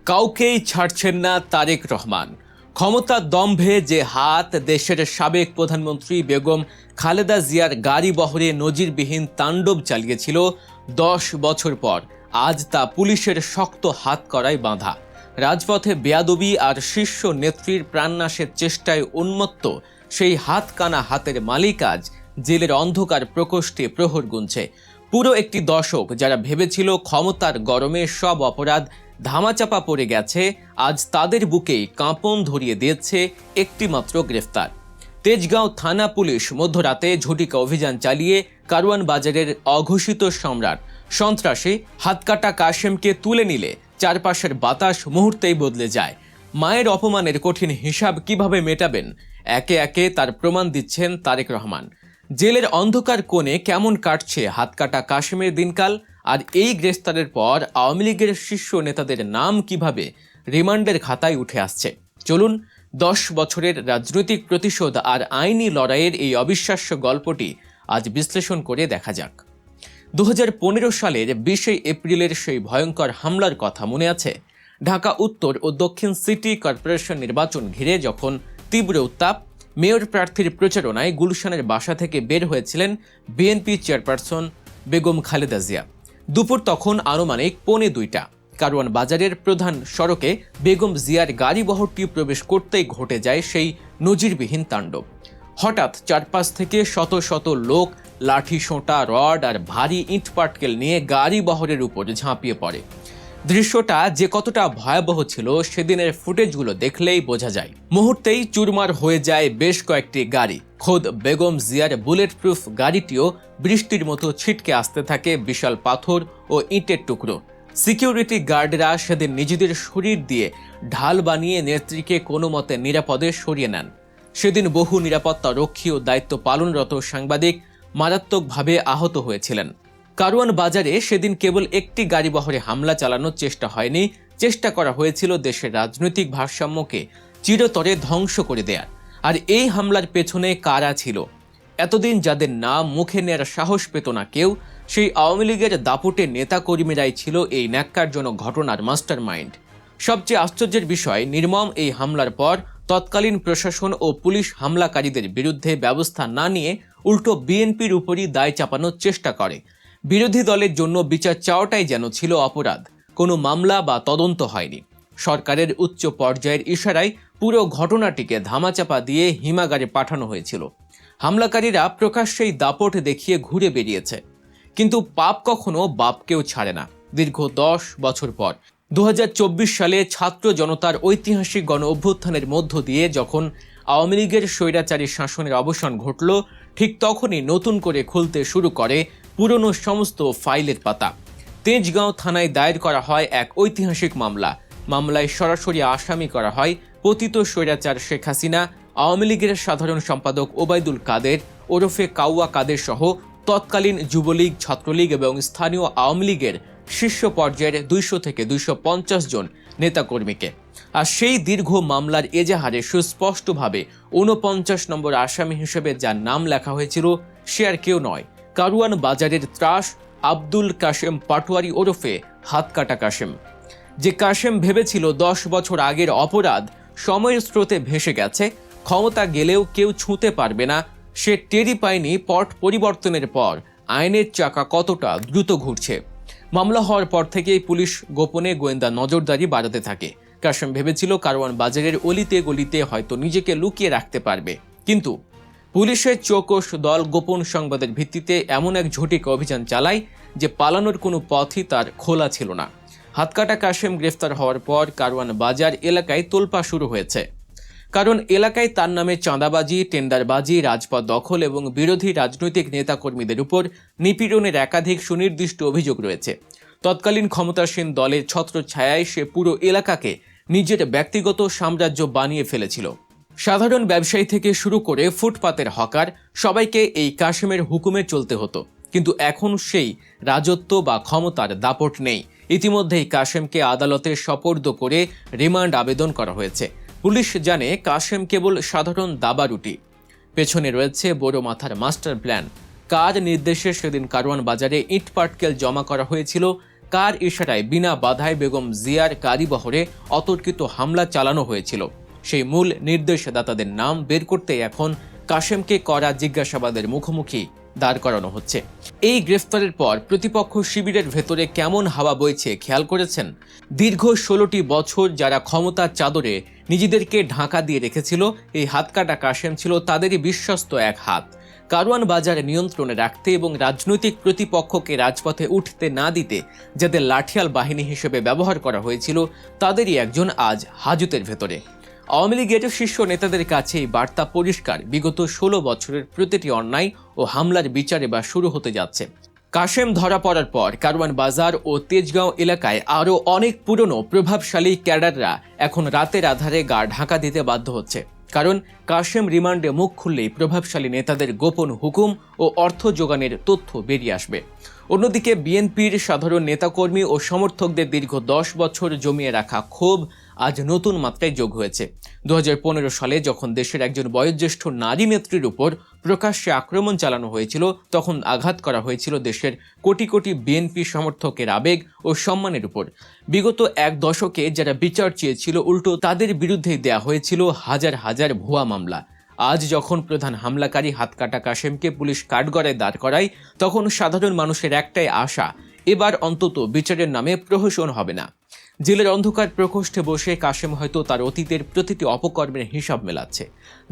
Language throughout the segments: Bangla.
কাউকেই ছাড়ছেন না তারেক রহমান। ক্ষমতার দম্ভে যে হাত দেশের সাবেক প্রধানমন্ত্রী বেগম খালেদা জিয়ার গাড়ি বহরে নজিরবিহীন তাণ্ডব চালিয়েছিল 10 বছর পর, আজ তা পুলিশের শক্ত হাত করায় বাঁধা। রাজপথে বেয়াদবি আর শীর্ষ নেত্রীর প্রাণনাশের চেষ্টায় উন্মত্ত সেই হাতকানা হাতের মালিক আজ জেলের অন্ধকার প্রকোষ্ঠে প্রহর গুনছে। পুরো একটি দশক যারা ভেবেছিল ক্ষমতার গরমে সব অপরাধ ধামাচাপা পড়ে গেছে, আজ তাদের বুকেই কাঁপন ধরিয়ে দিয়েছে একটিমাত্র গ্রেফতার। তেজগাঁও থানা পুলিশ মধ্যরাতে ঝটিকা অভিযান চালিয়ে কারওয়ান বাজারের অঘোষিত সম্রাট সন্ত্রাসী হাতকাটা কাশেমকে তুলে নিলে চারপাশের বাতাস মুহূর্তেই বদলে যায়। মায়ের অপমানের কঠিন হিসাব কিভাবে মেটাবেন, একে একে তার প্রমাণ দিচ্ছেন তারেক রহমান। জেলের অন্ধকার কোণে কেমন কাটছে হাতকাটা কাশেমের দিনকাল, আর এই গ্রেফতারের পর আওয়ামী লীগের শীর্ষ নেতাদের নাম কিভাবে রিমান্ডের খাতায় উঠে আসছে। চলুন 10 বছরের রাজনৈতিক প্রতিশোধ আর আইনি লড়াইয়ের এই অবিশ্বাস্য গল্পটি আজ বিশ্লেষণ করে দেখা যাক। 2015 সালের 20 এপ্রিলের সেই ভয়ঙ্কর হামলার কথা মনে আছে? ঢাকা উত্তর ও দক্ষিণ সিটি কর্পোরেশন নির্বাচন ঘিরে যখন তীব্র উত্তাপ, মেয়র প্রার্থীর প্রচারণায় গুলশানের বাসা থেকে বের হয়েছিলেন বিএনপি চেয়ারপারসন বেগম খালেদা জিয়া। দুপুর তখন আনুমানিক 1:45। কারওয়ান বাজারের প্রধান সড়কে বেগম জিয়ার গাড়িবহরটি প্রবেশ করতেই ঘটে যায় সেই নজিরবিহীন তাণ্ডব। হঠাৎ চারপাশ থেকে শত শত লোক লাঠি, সোঁটা, রড আর ভারী ইট পাটকেল নিয়ে গাড়িবহরের উপর ঝাঁপিয়ে পড়ে। দৃশ্যটা যে কতটা ভয়াবহ ছিল সেদিনের ফুটেজগুলো দেখলেই বোঝা যায়। মুহূর্তেই চুরমার হয়ে যায় বেশ কয়েকটি গাড়ি। খোদ বেগম জিয়ার বুলেট প্রুফ গাড়িটিও বৃষ্টির মতো ছিটকে আসতে থাকে বিশাল পাথর ও ইটের টুকরো। সিকিউরিটি গার্ডরা সেদিন নিজেদের শরীর দিয়ে ঢাল বানিয়ে নেত্রীকে কোনো মতে নিরাপদে সরিয়ে নেন। সেদিন বহু নিরাপত্তা রক্ষী ও দায়িত্ব পালনরত সাংবাদিক মারাত্মকভাবে আহত হয়েছিলেন। কারওয়ান বাজারে সেদিন কেবল একটি গাড়িবহরে হামলা চালানোর চেষ্টা হয়নি, চেষ্টা করা হয়েছিল দেশের রাজনৈতিক ভারসাম্যকে চিরতরে ধ্বংস করে দেয়ার। আর এই হামলার পেছনে কারা ছিল? এতদিন যাদের নাম মুখে নেয়ার সাহস পেত না কেউ, সেই আওয়ামী লীগের দাপুটে নেতাকর্মীরাই ছিল এই ন্যাক্কারজনক ঘটনার মাস্টার মাইন্ড। সবচেয়ে আশ্চর্যের বিষয়, নির্মম এই হামলার পর তৎকালীন প্রশাসন ও পুলিশ হামলাকারীদের বিরুদ্ধে ব্যবস্থা না নিয়ে উল্টো বিএনপির উপরই দায় চাপানোর চেষ্টা করে। বিরোধী দলের জন্য বিচার চাওয়াটাই যেন ছিল অপরাধ। কোনো মামলা বা তদন্ত হয়নি। সরকারের উচ্চ পর্যায়ের ইশারায় পুরো ঘটনাটিকে ধামাচাপা দিয়ে হিমাগারে পাঠানো হয়েছিল। হামলাকারীরা প্রকাশ্যেই দাপট দেখিয়ে ঘুরে বেরিয়েছে। কিন্তু পাপ কখনো বাপকেও ছাড়ে না। দীর্ঘ 10 বছর পর 2024 সালে ছাত্র জনতার ঐতিহাসিক গণ অভ্যুত্থানের মধ্য দিয়ে যখন আওয়ামী লীগের স্বৈরাচারী শাসনের অবসান ঘটল, ঠিক তখনই নতুন করে খুলতে শুরু করে পুরনো সমস্ত ফাইলের পাতা। তেজগাঁও থানায় দায়ের করা হয় এক ঐতিহাসিক মামলা। মামলায় সরাসরি আসামি করা হয় পতিত স্বৈরাচার শেখ হাসিনা, আওয়ামী লীগের সাধারণ সম্পাদক ওবায়দুল কাদের ওরফে কাউয়া কাদের সহ তৎকালীন যুবলীগ, ছাত্রলীগ এবং স্থানীয় আওয়ামী লীগের শীর্ষ পর্যায়ের 200 থেকে 250 জন নেতাকর্মীকে। আর সেই দীর্ঘ মামলার এজাহারে সুস্পষ্টভাবে 49 নম্বর আসামি হিসেবে যার নাম লেখা হয়েছিল সে আর কেউ নয়, কারওয়ান বাজারের ত্রাস আব্দুল কাশেম পাটোয়ারি ওরফে হাতকাটা কাশেম। যে কাশেম ভেবেছিল 10 বছর আগের অপরাধ সময়ের স্রোতে ভেসে গেছে, ক্ষমতা গেলেও কেউ ছুঁতে পারবে না, সে টেরি পায়নি পট পরিবর্তনের পর আইনের চাকা কতটা দ্রুত ঘুরছে। মামলা হওয়ার পর থেকেই পুলিশ গোপনে গোয়েন্দা নজরদারি বাড়াতে থাকে। কাশেম ভেবেছিল কারওয়ান বাজারের অলিতে গলিতে হয়তো নিজেকে লুকিয়ে রাখতে পারবে, কিন্তু পুলিশের চৌকস দল গোপন সংবাদের ভিত্তিতে এমন এক ঝটিকা অভিযান চালায় যে পালানোর কোনো পথই তার খোলা ছিল না। হাতকাটা কাশেম গ্রেফতার হওয়ার পর কারওয়ান বাজার এলাকায় তোলপা শুরু হয়েছে। কারণ এলাকায় তার নামে চাঁদাবাজি, টেন্ডারবাজি, রাজপথ দখল এবং বিরোধী রাজনৈতিক নেতাকর্মীদের উপর নিপীড়নের একাধিক সুনির্দিষ্ট অভিযোগ রয়েছে। তৎকালীন ক্ষমতাসীন দলের ছত্রছায়ায় সে পুরো এলাকাকে নিজের ব্যক্তিগত সাম্রাজ্য বানিয়ে ফেলেছিল। সাধারণ ব্যবসায়ী থেকে শুরু করে ফুটপাতের হকার সবাইকে এই কাশেমের হুকুমে চলতে হতো। কিন্তু এখন সেই রাজত্ব বা ক্ষমতার দাপট নেই। ইতিমধ্যেই কাশেমকে আদালতে সোপর্দ করে রিমান্ড আবেদন করা হয়েছে। পুলিশ জানে কাশেম কেবল সাধারণ দাবারুটি, পেছনে রয়েছে বড় মাথার মাস্টার প্ল্যান। কার নির্দেশে সেদিন কারওয়ান বাজারে ইট পাটকেল জমা করা হয়েছিল, কার ইশারায় বিনা বাধায় বেগম জিয়ার গাড়িবহরে অতর্কিত হামলা চালানো হয়েছিল সেই মূল নির্দেশদাতাদের নাম বের করতে এখন কাশেমকে কড়া জিজ্ঞাসাবাদের মুখোমুখি দাঁড় করানো হচ্ছে। এই গ্রেফতারের পর প্রতিপক্ষ শিবিরের ভেতরে কেমন হাওয়া বইছে খেয়াল করেছেন? দীর্ঘ 16টি বছর যারা ক্ষমতার চাদরে নিজেদেরকে ঢাকা দিয়ে রেখেছিল, এই হাতকাটা কাশেম ছিল তাদেরই বিশ্বস্ত এক হাত। কারওয়ান বাজার নিয়ন্ত্রণে রাখতে এবং রাজনৈতিক প্রতিপক্ষকে রাজপথে উঠতে না দিতে যাদের লাঠিয়াল বাহিনী হিসেবে ব্যবহার করা হয়েছিল, তাদেরই একজন আজ হাজতের ভেতরে। আওয়ামী লীগের শীর্ষ নেতাদের কাছে এই বার্তা পরিষ্কার, বিগত 16 বছরের প্রতিটি অন্যায় ও হামলার বিচার এবার শুরু হতে যাচ্ছে। কাশেম ধরা পড়ার পর কারওয়ান বাজার ও তেজগাঁও এলাকায় আরও অনেক পুরনো প্রভাবশালী ক্যাডাররা এখন রাতের আধারে গা ঢাকা দিতে বাধ্য হচ্ছে। কারণ কাশেম রিমান্ডে মুখ খুললেই প্রভাবশালী নেতাদের গোপন হুকুম ও অর্থ যোগানের তথ্য বেরিয়ে আসবে। অন্যদিকে বিএনপির সাধারণ নেতাকর্মী ও সমর্থকদের দীর্ঘ 10 বছর জমিয়ে রাখা ক্ষোভ আজ নতুন মাত্রায় যোগ হয়েছে। 2015 সালে যখন দেশের একজন বয়োজ্যেষ্ঠ নারী নেত্রীর উপর প্রকাশ্যে আক্রমণ চালানো হয়েছিল, তখন আঘাত করা হয়েছিল দেশের কোটি কোটি বিএনপি সমর্থকের আবেগ ও সম্মানের উপর। বিগত এক দশকে যারা বিচার চেয়েছিল, উল্টো তাদের বিরুদ্ধেই দেয়া হয়েছিল হাজার হাজার ভুয়া মামলা। আজ যখন প্রধান হামলাকারী হাতকাটা কাশেমকে পুলিশ কাঠগড়ায় দাঁড় করায়, তখন সাধারণ মানুষের একটাই আশা, এবার অন্তত বিচারের নামে প্রহসন হবে না। জেলের অন্ধকার প্রকোষ্ঠে বসে কাশেম হয়তো তার অতীতের প্রতিটি অপকর্মের হিসাব মেলাচ্ছে।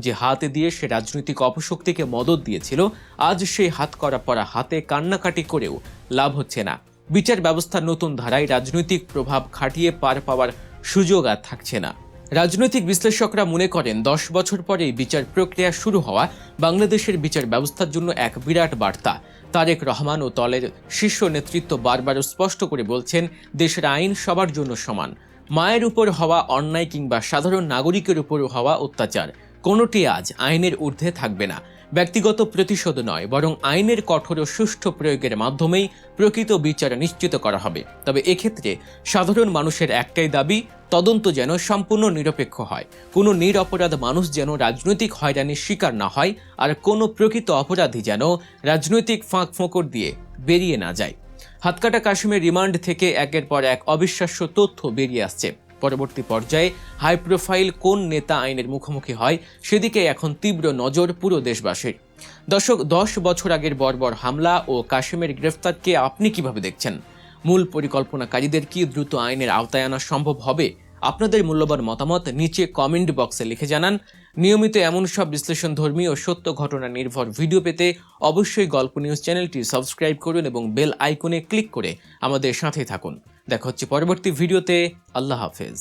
যে হাতে দিয়ে সে রাজনৈতিক অপশক্তিকে মদত দিয়েছিল, আজ সেই হাত করা পড়া হাতে কান্নাকাটি করেও লাভ হচ্ছে না। বিচার ব্যবস্থার নতুন ধারায় রাজনৈতিক প্রভাব খাটিয়ে পার পাওয়ার সুযোগ আর থাকছে না। রাজনৈতিক বিশ্লেষকরা মনে করেন 10 বছর পরে বিচার প্রক্রিয়া শুরু হওয়া বাংলাদেশের বিচার ব্যবস্থার জন্য এক বিরাট বার্তা। তারেক রহমান ও দলের শীর্ষ নেতৃত্ব বারবার স্পষ্ট করে বলছেন, দেশের আইন সবার জন্য সমান। মায়ের উপর হওয়া অন্যায় কিংবা সাধারণ নাগরিকের উপর হওয়া অত্যাচার কোনোটি আজ আইনের ঊর্ধ্বে থাকবে না। ব্যক্তিগত প্রতিশোধ নয়, বরং আইনের কঠোর ও সুষ্ঠু প্রয়োগের মাধ্যমেই প্রকৃত বিচার নিশ্চিত করা হবে। তবে এক্ষেত্রে সাধারণ মানুষের একটাই দাবি, তদন্ত যেন সম্পূর্ণ নিরপেক্ষ হয়, কোনো নিরপরাধ মানুষ যেন রাজনৈতিক হয়রানির শিকার না হয়, আর কোনো প্রকৃত অপরাধী যেন রাজনৈতিক ফাঁক ফোঁকর দিয়ে বেরিয়ে না যায়। হাতকাটা কাশেমের রিমান্ড থেকে একের পর এক অবিশ্বাস্য তথ্য বেরিয়ে আসছে। পরবর্তী পর্যায়ে হাই প্রোফাইল কোন নেতা আইনের মুখোমুখি হয়, সেদিকে এখন তীব্র নজর পুরো দেশবাসীর। দর্শক, 10 বছর আগের বর্বর হামলা ও কাশেমের গ্রেফতারকে আপনি কিভাবে দেখছেন? মূল পরিকল্পনাকারীদের কি দ্রুত আইনের আওতায় আনা সম্ভব হবে? আপনাদের মূল্যবান মতামত নিচে কমেন্ট বক্সে লিখে জানান। নিয়মিত এমন সব বিশ্লেষণধর্মী ও সত্য ঘটনা নির্ভর ভিডিও পেতে অবশ্যই গল্প নিউজ চ্যানেলটি সাবস্ক্রাইব করুন এবং বেল আইকনে ক্লিক করে আমাদের সাথে থাকুন। দেখা হচ্ছে পরবর্তী ভিডিওতে। আল্লাহ হাফেজ।